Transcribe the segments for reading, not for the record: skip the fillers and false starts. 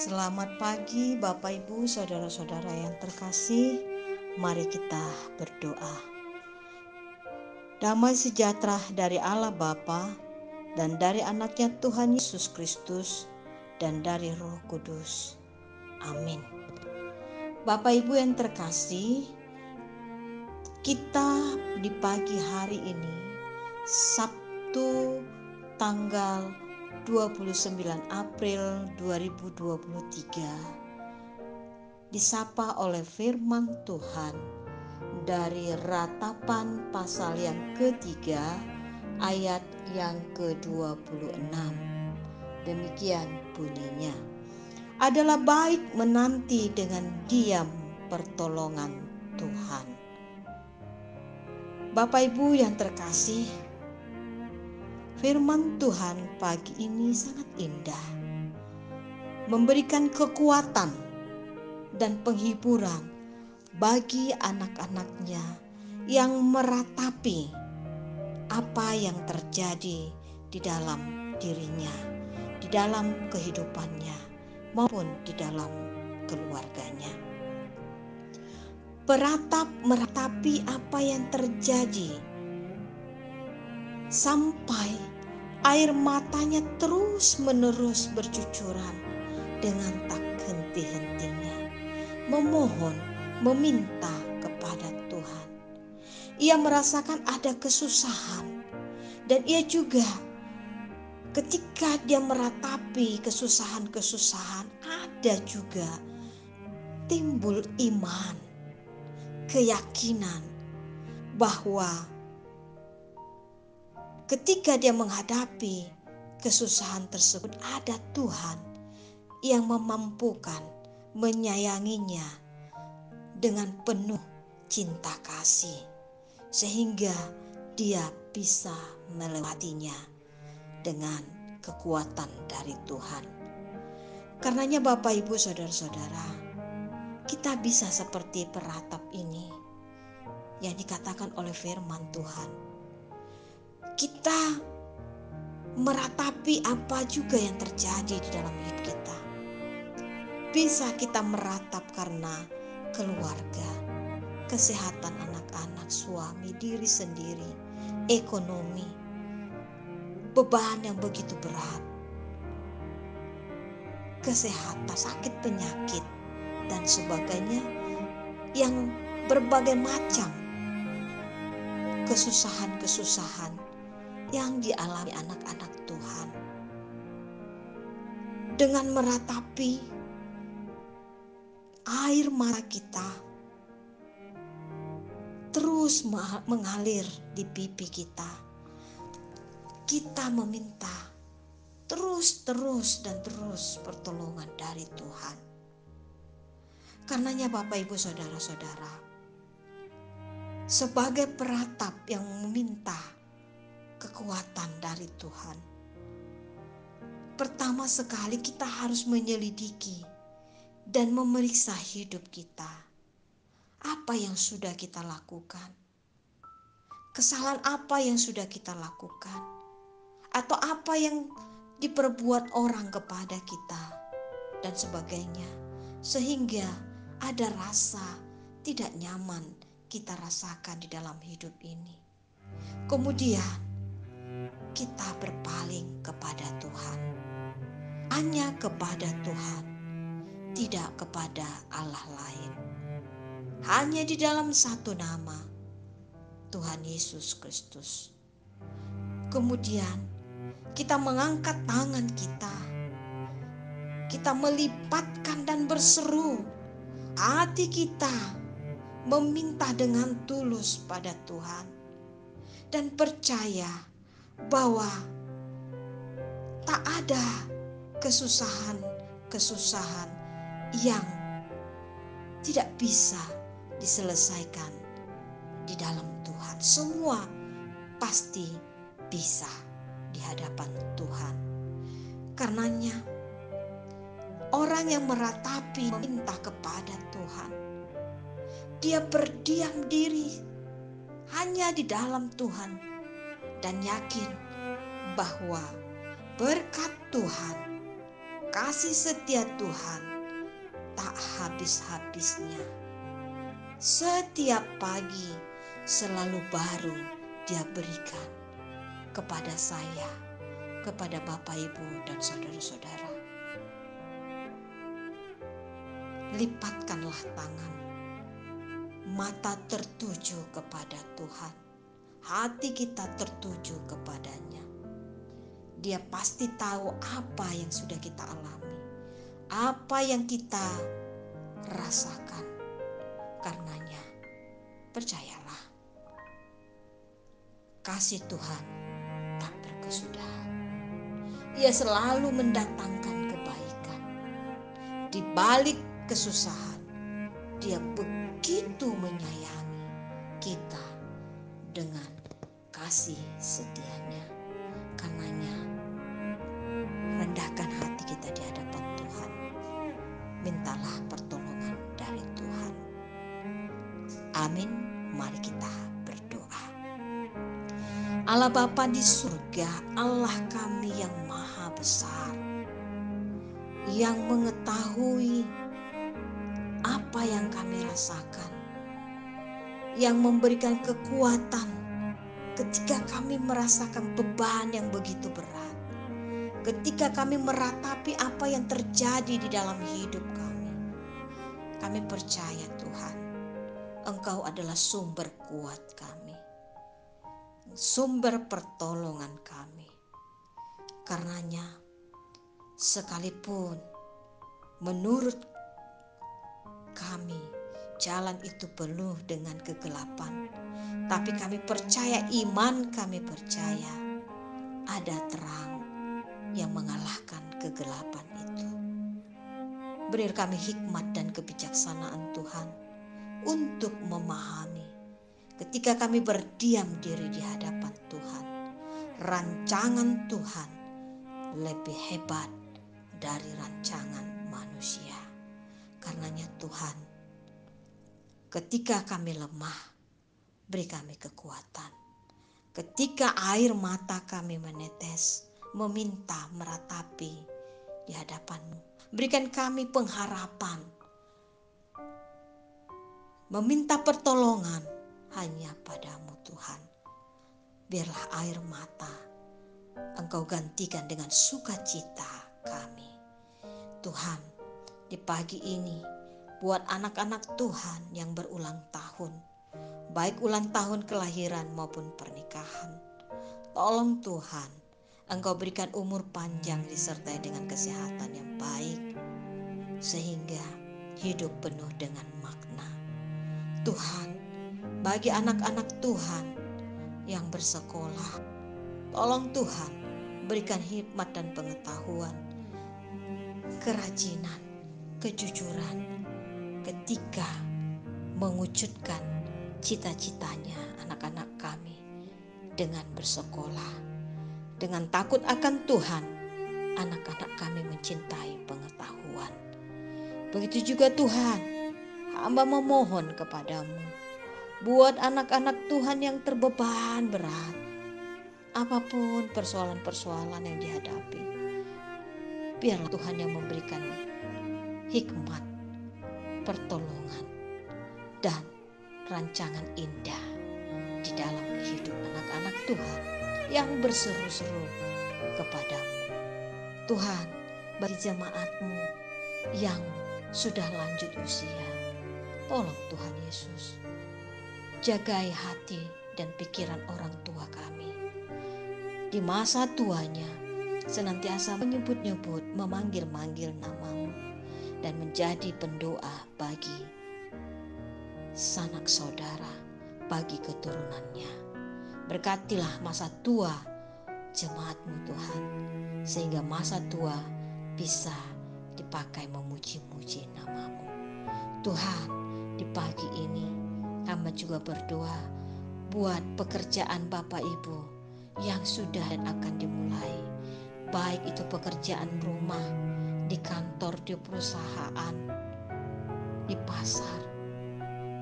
Selamat pagi Bapak Ibu Saudara-saudara yang terkasih. Mari kita berdoa. Damai sejahtera dari Allah Bapa dan dari anaknya Tuhan Yesus Kristus dan dari Roh Kudus. Amin. Bapak Ibu yang terkasih, kita di pagi hari ini Sabtu tanggal 29 April 2023 disapa oleh firman Tuhan dari Ratapan pasal yang ketiga ayat yang ke-26. Demikian bunyinya. Adalah baik menanti dengan diam pertolongan Tuhan. Bapak Ibu yang terkasih, firman Tuhan pagi ini sangat indah, memberikan kekuatan dan penghiburan bagi anak-anaknya yang meratapi apa yang terjadi di dalam dirinya, di dalam kehidupannya, maupun di dalam keluarganya. Meratapi apa yang terjadi sampai air matanya terus-menerus bercucuran dengan tak henti-hentinya, memohon, meminta kepada Tuhan. Ia merasakan ada kesusahan, dan ia juga ketika dia meratapi kesusahan-kesusahan, ada juga timbul iman, keyakinan bahwa ketika dia menghadapi kesusahan tersebut, ada Tuhan yang memampukan, menyayanginya dengan penuh cinta kasih, sehingga dia bisa melewatinya dengan kekuatan dari Tuhan. Karenanya Bapak Ibu Saudara-saudara, kita bisa seperti peratap ini yang dikatakan oleh firman Tuhan. Kita meratapi apa juga yang terjadi di dalam hidup kita. Bisa kita meratap karena keluarga, kesehatan anak-anak, suami, diri sendiri, ekonomi, beban yang begitu berat, kesehatan, sakit penyakit, dan sebagainya, yang berbagai macam kesusahan-kesusahan yang dialami anak-anak Tuhan. Dengan meratapi air mata kita terus mengalir di pipi kita, kita meminta terus dan terus pertolongan dari Tuhan. Karenanya Bapak Ibu Saudara-saudara, sebagai peratap yang meminta kekuatan dari Tuhan, pertama sekali kita harus menyelidiki dan memeriksa hidup kita. Apa yang sudah kita lakukan? Kesalahan apa yang sudah kita lakukan? Atau apa yang diperbuat orang kepada kita dan sebagainya, sehingga ada rasa tidak nyaman kita rasakan di dalam hidup ini. Kemudian kita berpaling kepada Tuhan, hanya kepada Tuhan, tidak kepada Allah lain. Hanya di dalam satu nama, Tuhan Yesus Kristus. Kemudian kita mengangkat tangan kita melipatkan dan berseru, hati kita meminta dengan tulus pada Tuhan, dan percaya bahwa tak ada kesusahan yang tidak bisa diselesaikan di dalam Tuhan. Semua pasti bisa di hadapan Tuhan. Karenanya orang yang meratapi meminta kepada Tuhan, dia berdiam diri hanya di dalam Tuhan dan yakin bahwa berkat Tuhan, kasih setia Tuhan tak habis-habisnya. Setiap pagi selalu baru Dia berikan kepada saya, kepada Bapak, Ibu, dan saudara-saudara. Lipatkanlah tangan, mata tertuju kepada Tuhan, hati kita tertuju kepadanya. Dia pasti tahu apa yang sudah kita alami, apa yang kita rasakan. Karenanya, percayalah, kasih Tuhan tak berkesudahan. Ia selalu mendatangkan kebaikan. Di balik kesusahan, Dia begitu menyayangi kita dengan kasih setianya. Karenanya, rendahkan hati kita di hadapan Tuhan. Mintalah pertolongan dari Tuhan. Amin. Mari kita berdoa. Allah Bapa di surga, Allah kami yang maha besar, yang mengetahui apa yang kami rasakan, yang memberikan kekuatan ketika kami merasakan beban yang begitu berat, ketika kami meratapi apa yang terjadi di dalam hidup kami. Kami percaya Tuhan, Engkau adalah sumber kuat kami, sumber pertolongan kami. Karenanya, sekalipun menurut kami jalan itu penuh dengan kegelapan, tapi kami percaya, iman kami percaya, ada terang yang mengalahkan kegelapan itu. Beri kami hikmat dan kebijaksanaan Tuhan untuk memahami ketika kami berdiam diri di hadapan Tuhan, rancangan Tuhan lebih hebat dari rancangan manusia. Karenanya Tuhan, ketika kami lemah, beri kami kekuatan. Ketika air mata kami menetes, meminta meratapi di hadapan-Mu, berikan kami pengharapan, meminta pertolongan hanya pada-Mu Tuhan. Biarlah air mata Engkau gantikan dengan sukacita kami. Tuhan, di pagi ini buat anak-anak Tuhan yang berulang tahun, baik ulang tahun kelahiran maupun pernikahan, tolong Tuhan, Engkau berikan umur panjang disertai dengan kesehatan yang baik, sehingga hidup penuh dengan makna. Tuhan, bagi anak-anak Tuhan yang bersekolah, tolong Tuhan berikan hikmat dan pengetahuan, kerajinan, kejujuran ketika mewujudkan cita-citanya anak-anak kami dengan bersekolah. Dengan takut akan Tuhan, anak-anak kami mencintai pengetahuan. Begitu juga Tuhan, hamba memohon kepadamu, buat anak-anak Tuhan yang terbeban berat, apapun persoalan-persoalan yang dihadapi, biarlah Tuhan yang memberikan hikmat, pertolongan, dan rancangan indah di dalam hidup anak-anak Tuhan yang berseru-seru kepadamu. Tuhan, bagi jemaat-Mu yang sudah lanjut usia, tolong Tuhan Yesus, jagai hati dan pikiran orang tua kami. Di masa tuanya, senantiasa menyebut-nyebut, memanggil-manggil nama-Mu, dan menjadi pendoa bagi sanak saudara, bagi keturunannya. Berkatilah masa tua jemaat-Mu Tuhan, sehingga masa tua bisa dipakai memuji-muji nama-Mu. Tuhan, di pagi ini hamba juga berdoa buat pekerjaan Bapak Ibu yang sudah dan akan dimulai, baik itu pekerjaan rumah, di kantor, di perusahaan, di pasar,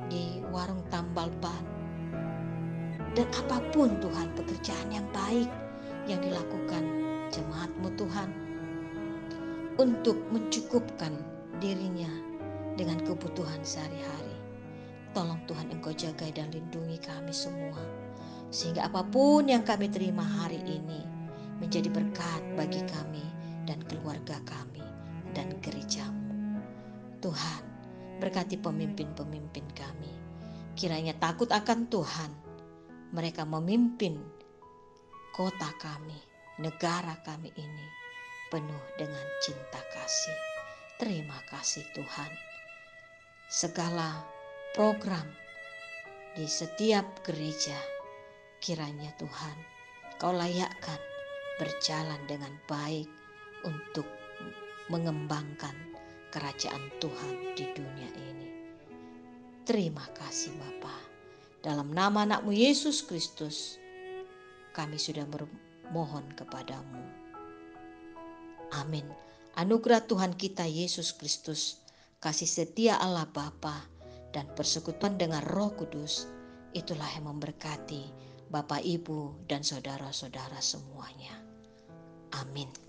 di warung tambal ban, dan apapun Tuhan pekerjaan yang baik yang dilakukan jemaat-Mu Tuhan. untuk mencukupkan dirinya dengan kebutuhan sehari-hari. Tolong Tuhan Engkau jaga dan lindungi kami semua, sehingga apapun yang kami terima hari ini menjadi berkat bagi kami dan keluarga kami dan gereja-Mu. Tuhan, berkati pemimpin-pemimpin kami. Kiranya takut akan Tuhan, mereka memimpin kota kami, negara kami ini penuh dengan cinta kasih. Terima kasih Tuhan. Segala program di setiap gereja, kiranya Tuhan Kau layakkan berjalan dengan baik untuk mengembangkan kerajaan Tuhan di dunia ini. Terima kasih Bapa. Dalam nama anak-Mu Yesus Kristus, kami sudah bermohon kepadamu. Amin. Anugerah Tuhan kita Yesus Kristus, kasih setia Allah Bapa, dan persekutuan dengan Roh Kudus, itulah yang memberkati Bapak, Ibu, dan saudara-saudara semuanya. Amin.